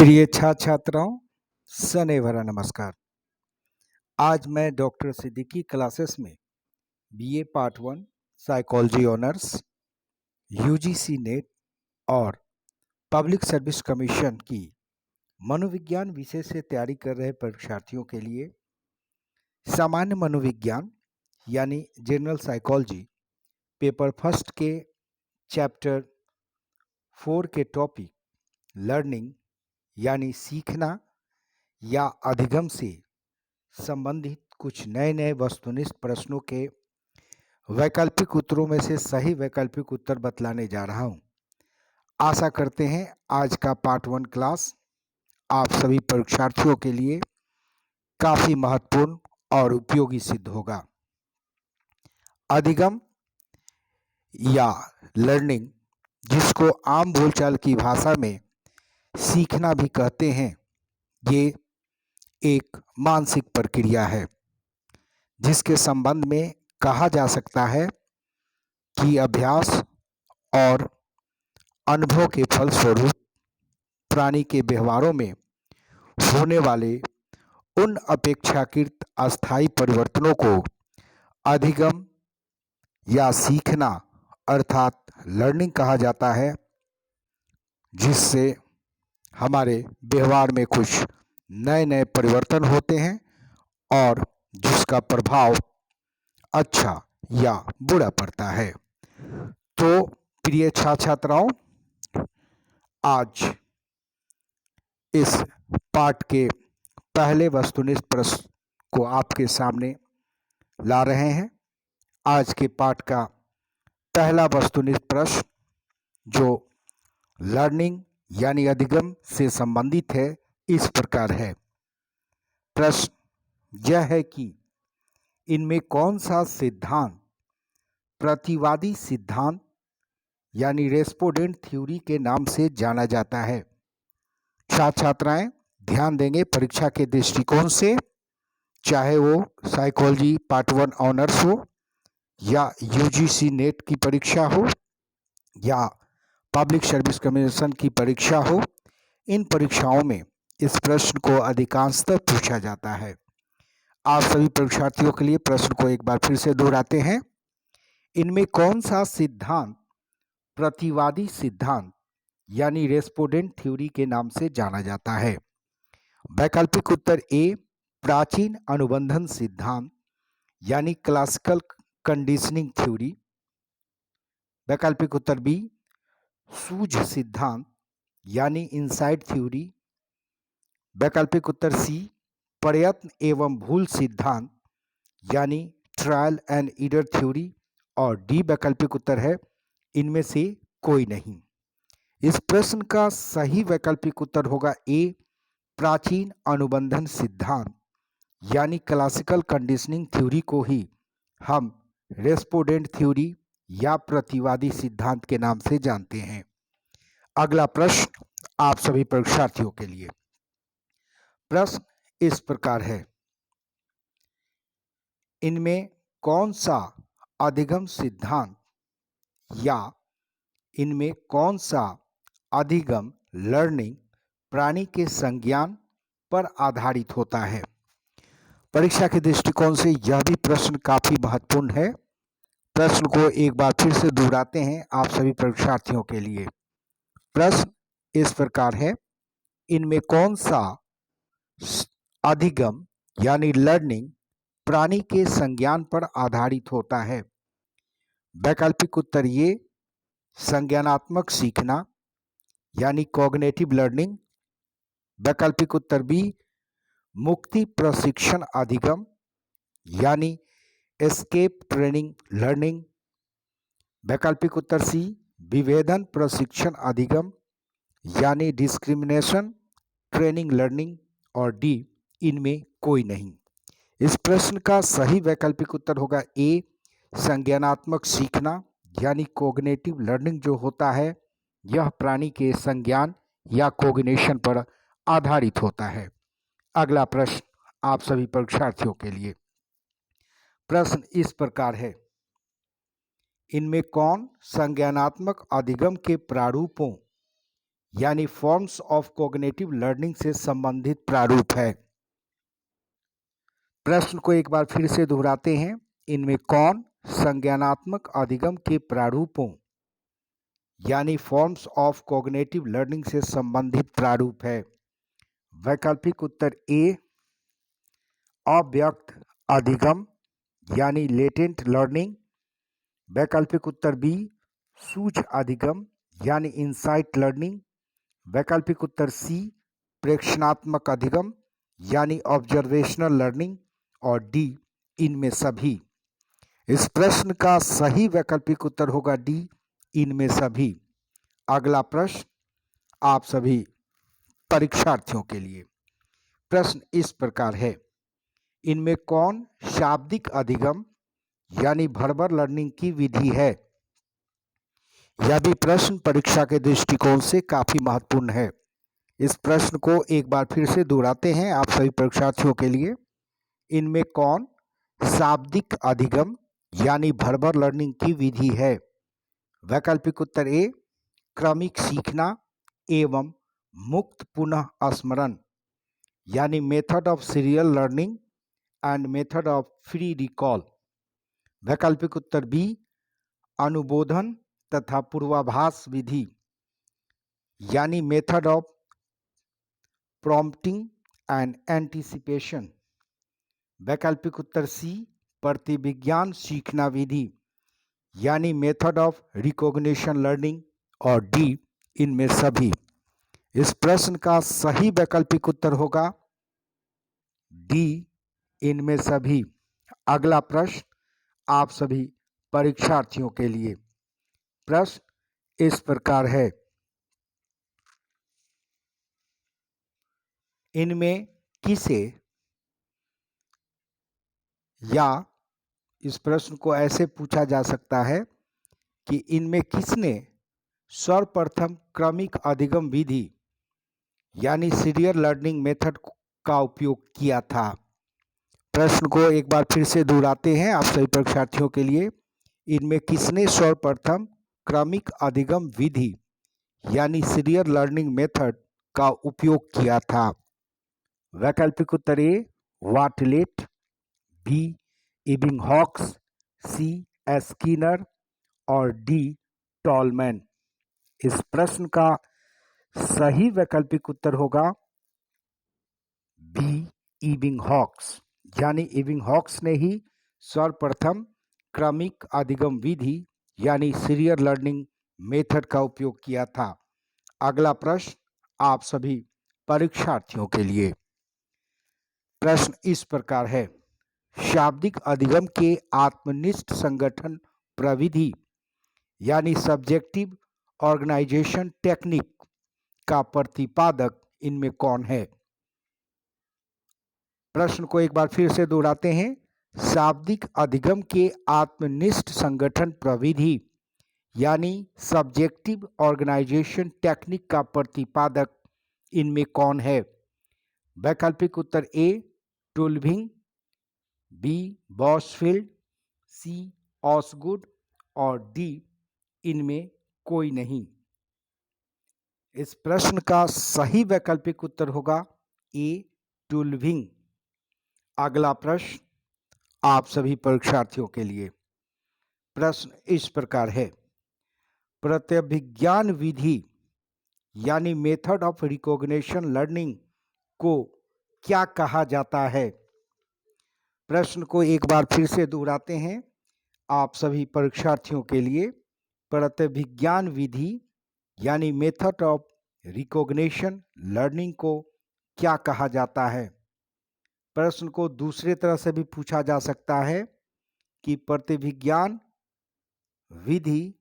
प्रिय छात्र छात्राओं, सनेभरा नमस्कार। आज मैं डॉक्टर सिद्दीकी क्लासेस में BA part 1 psychology honours, UGC net और पब्लिक सर्विस कमीशन की मनोविज्ञान विषय से तैयारी कर रहे परीक्षार्थियों के लिए सामान्य मनोविज्ञान यानी जनरल साइकोलॉजी पेपर फर्स्ट के चैप्टर 4 के टॉपिक लर्निंग यानी सीखना या अधिगम से संबंधित कुछ नए नए वस्तुनिष्ठ प्रश्नों के वैकल्पिक उत्तरों में से सही वैकल्पिक उत्तर बतलाने जा रहा हूं। आशा करते हैं आज का पार्ट 1 क्लास आप सभी परीक्षार्थियों के लिए काफ़ी महत्वपूर्ण और उपयोगी सिद्ध होगा। अधिगम या लर्निंग, जिसको आम बोलचाल की भाषा में सीखना भी कहते हैं, ये एक मानसिक प्रक्रिया है जिसके संबंध में कहा जा सकता है कि अभ्यास और अनुभव के फलस्वरूप प्राणी के व्यवहारों में होने वाले उन अपेक्षाकृत अस्थायी परिवर्तनों को अधिगम या सीखना अर्थात लर्निंग कहा जाता है, जिससे हमारे व्यवहार में कुछ नए नए परिवर्तन होते हैं और जिसका प्रभाव अच्छा या बुरा पड़ता है। तो प्रिय छात्र छात्राओं, आज इस पाठ के पहले वस्तुनिष्ठ प्रश्न को आपके सामने ला रहे हैं। आज के पाठ का पहला वस्तुनिष्ठ प्रश्न, जो लर्निंग यानी अधिगम से संबंधित है, इस प्रकार है। प्रश्न यह है कि इनमें कौन सा सिद्धांत प्रतिवादी सिद्धांत यानी रेस्पोंडेंट थ्योरी के नाम से जाना जाता है। छात्र छात्राएं ध्यान देंगे, परीक्षा के दृष्टिकोण से, चाहे वो साइकोलॉजी पार्ट 1 ऑनर्स हो या यूजीसी नेट की परीक्षा हो या पब्लिक सर्विस कमीशन की परीक्षा हो, इन परीक्षाओं में इस प्रश्न को अधिकांशतः पूछा जाता है। आप सभी परीक्षार्थियों के लिए प्रश्न को एक बार फिर से दोहराते हैं। इनमें कौन सा सिद्धांत प्रतिवादी सिद्धांत यानी रेस्पोंडेंट थ्योरी के नाम से जाना जाता है? वैकल्पिक उत्तर ए, प्राचीन अनुबंधन सिद्धांत यानी क्लासिकल कंडीशनिंग थ्योरी। वैकल्पिक उत्तर बी, सूझ सिद्धांत यानी इनसाइट थ्योरी। वैकल्पिक उत्तर सी, प्रयत्न एवं भूल सिद्धांत यानी ट्रायल एंड एरर थ्योरी। और डी वैकल्पिक उत्तर है इनमें से कोई नहीं। इस प्रश्न का सही वैकल्पिक उत्तर होगा ए, प्राचीन अनुबंधन सिद्धांत यानी क्लासिकल कंडीशनिंग थ्योरी को ही हम रेस्पोंडेंट थ्योरी या प्रतिवादी सिद्धांत के नाम से जानते हैं। अगला प्रश्न आप सभी परीक्षार्थियों के लिए। प्रश्न इस प्रकार है, इनमें कौन सा अधिगम सिद्धांत या इनमें कौन सा अधिगम लर्निंग प्राणी के संज्ञान पर आधारित होता है? परीक्षा के दृष्टिकोण से यह भी प्रश्न काफी महत्वपूर्ण है। प्रश्न को एक बार फिर से दोहराते हैं आप सभी परीक्षार्थियों के लिए। प्रश्न इस प्रकार है, इनमें कौन सा अधिगम यानी लर्निंग प्राणी के संज्ञान पर आधारित होता है? वैकल्पिक उत्तर ये, संज्ञानात्मक सीखना यानी कॉग्निटिव लर्निंग। वैकल्पिक उत्तर बी, मुक्ति प्रशिक्षण अधिगम यानी एस्केप ट्रेनिंग लर्निंग। वैकल्पिक उत्तर सी, विभेदन प्रशिक्षण अधिगम यानी डिस्क्रिमिनेशन ट्रेनिंग लर्निंग। और डी, इनमें कोई नहीं। इस प्रश्न का सही वैकल्पिक उत्तर होगा ए, संज्ञानात्मक सीखना यानी कोग्निटिव लर्निंग जो होता है, यह प्राणी के संज्ञान या कोग्निशन पर आधारित होता है। अगला प्रश्न आप सभी परीक्षार्थियों के लिए। प्रश्न इस प्रकार है, इनमें कौन संज्ञानात्मक अधिगम के प्रारूपों यानी फॉर्म्स ऑफ कॉग्निटिव लर्निंग से संबंधित प्रारूप है। प्रश्न को एक बार फिर से दोहराते हैं, इनमें कौन संज्ञानात्मक अधिगम के प्रारूपों यानी फॉर्म्स ऑफ कॉग्निटिव लर्निंग से संबंधित प्रारूप है? वैकल्पिक उत्तर ए अव्यक्त अधिगम यानी लेटेंट लर्निंग, वैकल्पिक उत्तर बी सूझ अधिगम यानी इनसाइट लर्निंग, वैकल्पिक उत्तर सी प्रेक्षणात्मक अधिगम यानी ऑब्जर्वेशनल लर्निंग, और डी इनमें सभी। इस प्रश्न का सही वैकल्पिक उत्तर होगा डी इनमें सभी। अगला प्रश्न आप सभी परीक्षार्थियों के लिए। प्रश्न इस प्रकार है, इनमें कौन शाब्दिक अधिगम यानी वर्बल लर्निंग की विधि है? यह भी प्रश्न परीक्षा के दृष्टिकोण से काफी महत्वपूर्ण है। इस प्रश्न को एक बार फिर से दोहराते हैं आप सभी परीक्षार्थियों के लिए। इनमें कौन शाब्दिक अधिगम यानी वर्बल लर्निंग की विधि है? वैकल्पिक उत्तर ए क्रमिक सीखना एवं मुक्त पुनः स्मरण यानी method of serial learning and method of free recall, वैकल्पिक उत्तर बी अनुबोधन तथा पूर्वाभास विधि यानी method of prompting and anticipation, वैकल्पिक उत्तर सी प्रतिविज्ञान सीखना विधि यानी मेथड ऑफ रिकॉग्निशन लर्निंग, और डी इनमें सभी। इस प्रश्न का सही वैकल्पिक उत्तर होगा डी इनमें सभी। अगला प्रश्न आप सभी परीक्षार्थियों के लिए। प्रश्न इस प्रकार है, इनमें किसे या इस प्रश्न को ऐसे पूछा जा सकता है कि इनमें किसने सर्वप्रथम क्रमिक अधिगम विधि यानी सीरियल लर्निंग मेथड का उपयोग किया था? प्रश्न को एक बार फिर से दोहराते हैं आप सभी परीक्षार्थियों के लिए। इनमें किसने सर्वप्रथम क्रमिक अधिगम विधि यानी सीरियल लर्निंग मेथड का उपयोग किया था? वैकल्पिक उत्तर ए वाटलेट, बी इबिंगहॉक्स, सी स्किनर, और डी टॉलमैन। इस प्रश्न का सही वैकल्पिक उत्तर होगा बी इबिंगहॉक्स, यानी इबिंगहॉक्स ने ही सर्वप्रथम क्रमिक अधिगम विधि यानी सीरियल लर्निंग मेथड का उपयोग किया था। अगला प्रश्न आप सभी परीक्षार्थियों के लिए। प्रश्न इस प्रकार है, शाब्दिक अधिगम के आत्मनिष्ठ संगठन प्रविधि यानी सब्जेक्टिव ऑर्गेनाइजेशन टेक्निक का प्रतिपादक इनमें कौन है? प्रश्न को एक बार फिर से दोहराते हैं, शाब्दिक अधिगम के आत्मनिष्ठ संगठन प्रविधि यानी सब्जेक्टिव ऑर्गेनाइजेशन टेक्निक का प्रतिपादक इनमें कौन है? वैकल्पिक उत्तर ए टुल्विंग, बी बॉसफील्ड, सी ऑसगुड, और डी इनमें कोई नहीं। इस प्रश्न का सही वैकल्पिक उत्तर होगा ए टुल्विंग। अगला प्रश्न आप सभी परीक्षार्थियों के लिए। प्रश्न इस प्रकार है, प्रत्यभिज्ञान विधि यानी मेथड ऑफ रिकॉग्निशन लर्निंग को क्या कहा जाता है? प्रश्न को एक बार फिर से दोहराते हैं आप सभी परीक्षार्थियों के लिए। प्रत्यभिज्ञान विधि यानी मेथड ऑफ रिकॉग्निशन लर्निंग को क्या कहा जाता है? प्रश्न को दूसरे तरह से भी पूछा जा सकता है कि प्रतिविज्ञान विधि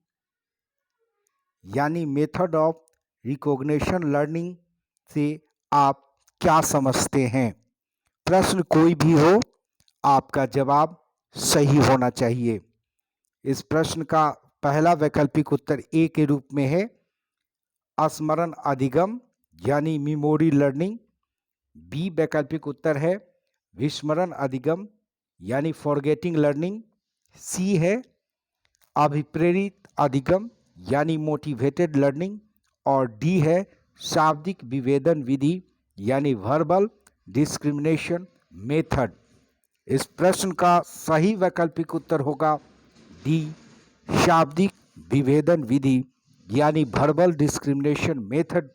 यानी मेथड ऑफ रिकॉग्निशन लर्निंग से आप क्या समझते हैं? प्रश्न कोई भी हो, आपका जवाब सही होना चाहिए। इस प्रश्न का पहला वैकल्पिक उत्तर ए के रूप में है स्मरण अधिगम यानी मेमोरी लर्निंग, बी वैकल्पिक उत्तर है विस्मरण अधिगम यानी फॉरगेटिंग लर्निंग, सी है अभिप्रेरित अधिगम यानी मोटिवेटेड लर्निंग, और डी है शाब्दिक विभेदन विधि यानी वर्बल डिस्क्रिमिनेशन मेथड। इस प्रश्न का सही वैकल्पिक उत्तर होगा डी, शाब्दिक विभेदन विधि यानी वर्बल डिस्क्रिमिनेशन मेथड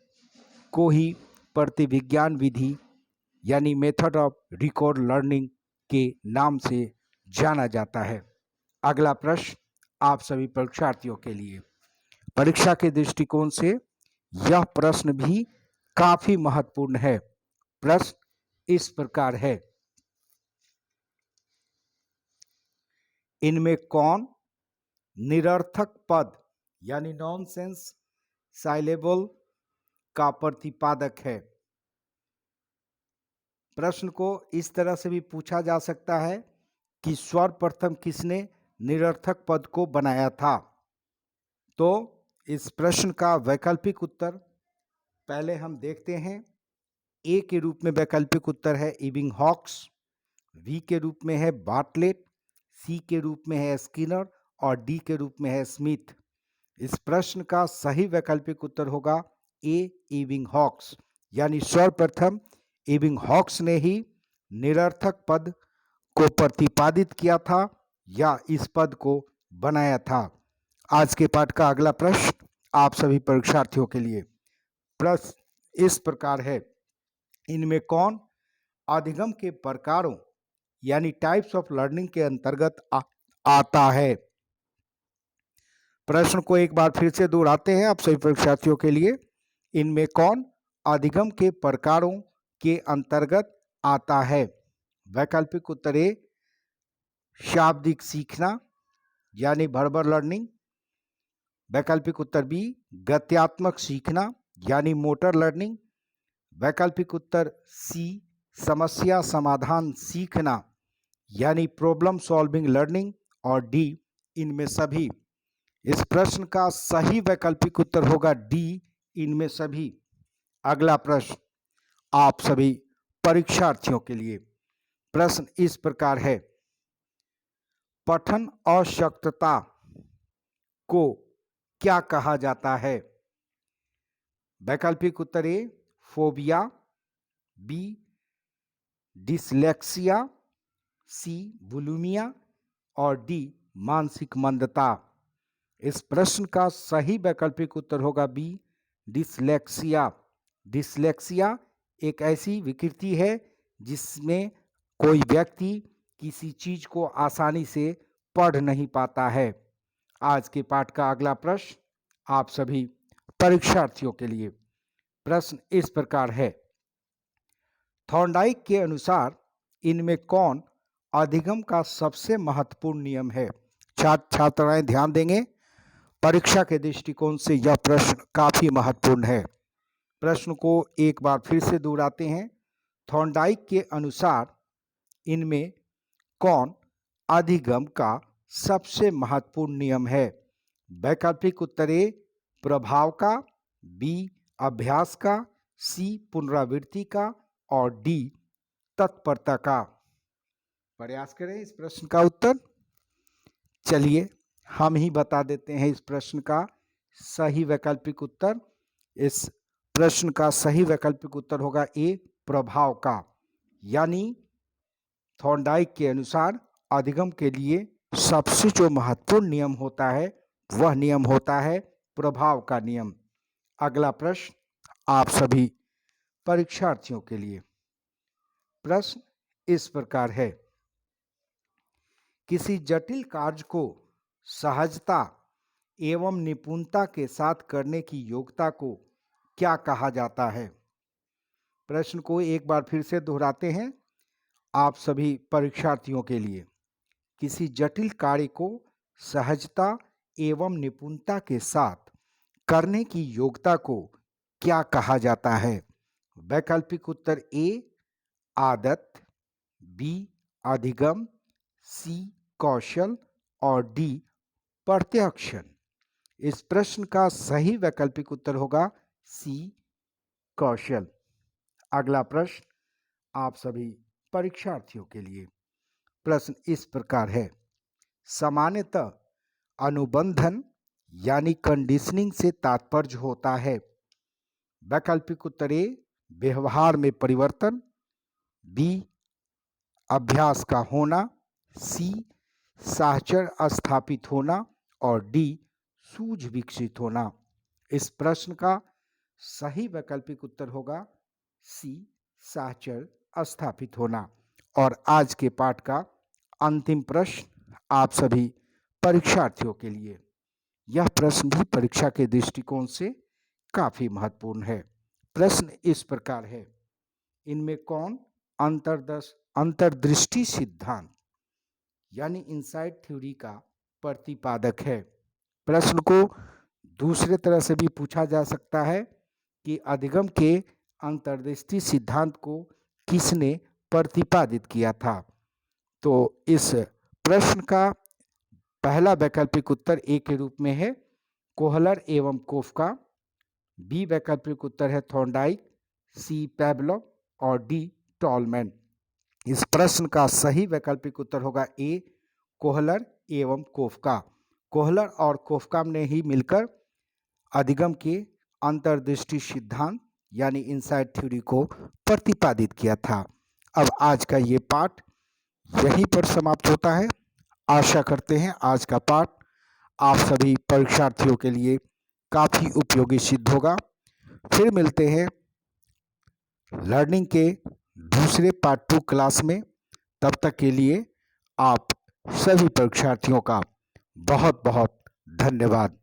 को ही प्रतिविज्ञान विधि यानी मेथड ऑफ रिकॉर्ड लर्निंग के नाम से जाना जाता है। अगला प्रश्न आप सभी परीक्षार्थियों के लिए, परीक्षा के दृष्टिकोण से यह प्रश्न भी काफी महत्वपूर्ण है। प्रश्न इस प्रकार है, इनमें कौन निरर्थक पद यानी नॉनसेंस साइलेबल का प्रतिपादक है। प्रश्न को इस तरह से भी पूछा जा सकता है कि सर्वप्रथम किसने निरर्थक पद को बनाया था। तो इस प्रश्न का वैकल्पिक उत्तर पहले हम देखते हैं। ए के रूप में वैकल्पिक उत्तर है इबिंगहॉक्स, बी के रूप में है बार्टलेट, सी के रूप में है स्किनर और डी के रूप में है स्मिथ। इस प्रश्न का सही वैकल्पिक उत्तर होगा ए, इबिंगहॉक्स, यानी सर्वप्रथम इबिंगहॉक्स ने ही निरर्थक पद को प्रतिपादित किया था या इस पद को बनाया था। आज के पाठ का अगला प्रश्न आप सभी परीक्षार्थियों के लिए, प्रश्न इस प्रकार है, इनमें कौन अधिगम के प्रकारों यानी टाइप्स ऑफ लर्निंग के अंतर्गत आता है। प्रश्न को एक बार फिर से दोहराते हैं आप सभी परीक्षार्थियों के लिए, इनमें कौन अधिगम के प्रकारों के अंतर्गत आता है। वैकल्पिक उत्तर ए, शाब्दिक सीखना यानी वर्बल लर्निंग। वैकल्पिक उत्तर बी, गत्यात्मक सीखना यानी मोटर लर्निंग। वैकल्पिक उत्तर सी, समस्या समाधान सीखना यानी प्रॉब्लम सॉल्विंग लर्निंग। और डी, इनमें सभी। इस प्रश्न का सही वैकल्पिक उत्तर होगा डी, इनमें सभी। अगला प्रश्न आप सभी परीक्षार्थियों के लिए, प्रश्न इस प्रकार है, पठन अशक्तता को क्या कहा जाता है। वैकल्पिक उत्तर ए, फोबिया, बी, डिसलेक्सिया, सी, बुलिमिया और डी, मानसिक मंदता। इस प्रश्न का सही वैकल्पिक उत्तर होगा बी, डिसलेक्सिया। डिसलेक्सिया एक ऐसी विकृति है जिसमें कोई व्यक्ति किसी चीज को आसानी से पढ़ नहीं पाता है। आज के पाठ का अगला प्रश्न आप सभी परीक्षार्थियों के लिए, प्रश्न इस प्रकार है, थॉर्नडाइक के अनुसार इनमें कौन अधिगम का सबसे महत्वपूर्ण नियम है। छात्र छात्राएं ध्यान देंगे, परीक्षा के दृष्टिकोण से यह प्रश्न काफी महत्वपूर्ण है। प्रश्न को एक बार फिर से दोहराते हैं। थॉर्नडाइक के अनुसार इनमें कौन अधिगम का सबसे महत्वपूर्ण नियम है। वैकल्पिक उत्तर ए, प्रभाव का, बी, अभ्यास का, सी, पुनरावृत्ति का और डी, तत्परता का। प्रयास करें इस प्रश्न का उत्तर। चलिए हम ही बता देते हैं इस प्रश्न का सही वैकल्पिक उत्तर। इस प्रश्न का सही वैकल्पिक उत्तर होगा ए, प्रभाव का, यानी थॉर्नडाइक के अनुसार अधिगम के लिए सबसे जो महत्वपूर्ण नियम होता है वह नियम होता है प्रभाव का नियम। अगला प्रश्न आप सभी परीक्षार्थियों के लिए, प्रश्न इस प्रकार है, किसी जटिल कार्य को सहजता एवं निपुणता के साथ करने की योग्यता को क्या कहा जाता है। प्रश्न को एक बार फिर से दोहराते हैं आप सभी परीक्षार्थियों के लिए, किसी जटिल कार्य को सहजता एवं निपुणता के साथ करने की योग्यता को क्या कहा जाता है। वैकल्पिक उत्तर ए, आदत, बी, अधिगम, सी, कौशल और डी, प्रत्याक्षण। इस प्रश्न का सही वैकल्पिक उत्तर होगा सी, कौशल। अगला प्रश्न आप सभी परीक्षार्थियों के लिए, प्रश्न इस प्रकार है, सामान्यतः अनुबंधन यानी कंडीशनिंग से तात्पर्य होता है। वैकल्पिक उत्तर ए व्यवहार में परिवर्तन, बी अभ्यास का होना, सी साहचर्य स्थापित होना और डी सूझ विकसित होना। इस प्रश्न का सही वैकल्पिक उत्तर होगा सी साहचर्य स्थापित होना। और आज के पाठ का अंतिम प्रश्न आप सभी परीक्षार्थियों के लिए, यह प्रश्न भी परीक्षा के दृष्टिकोण से काफी महत्वपूर्ण है। प्रश्न इस प्रकार है, इनमें कौन अंतर्दृष्टि सिद्धांत यानी इनसाइट थ्योरी का प्रतिपादक है। प्रश्न को दूसरे तरह से भी पूछा जा सकता है कि अधिगम के अंतर्दृष्टि सिद्धांत को किसने प्रतिपादित किया था। तो इस प्रश्न का पहला वैकल्पिक उत्तर ए के रूप में है कोहलर एवं कोफका, बी वैकल्पिक उत्तर है थॉर्नडाइक, सी पैवलोव और डी टॉलमैन। इस प्रश्न का सही वैकल्पिक उत्तर होगा ए कोहलर एवं कोफका। कोहलर और कोफका ने ही मिलकर अधिगम के अंतर्दृष्टि सिद्धांत यानी इनसाइट थ्योरी को प्रतिपादित किया था। अब आज का ये पाठ यहीं पर समाप्त होता है। आशा करते हैं आज का पाठ आप सभी परीक्षार्थियों के लिए काफ़ी उपयोगी सिद्ध होगा। फिर मिलते हैं लर्निंग के दूसरे पार्ट 2 क्लास में। तब तक के लिए आप सभी परीक्षार्थियों का बहुत बहुत धन्यवाद।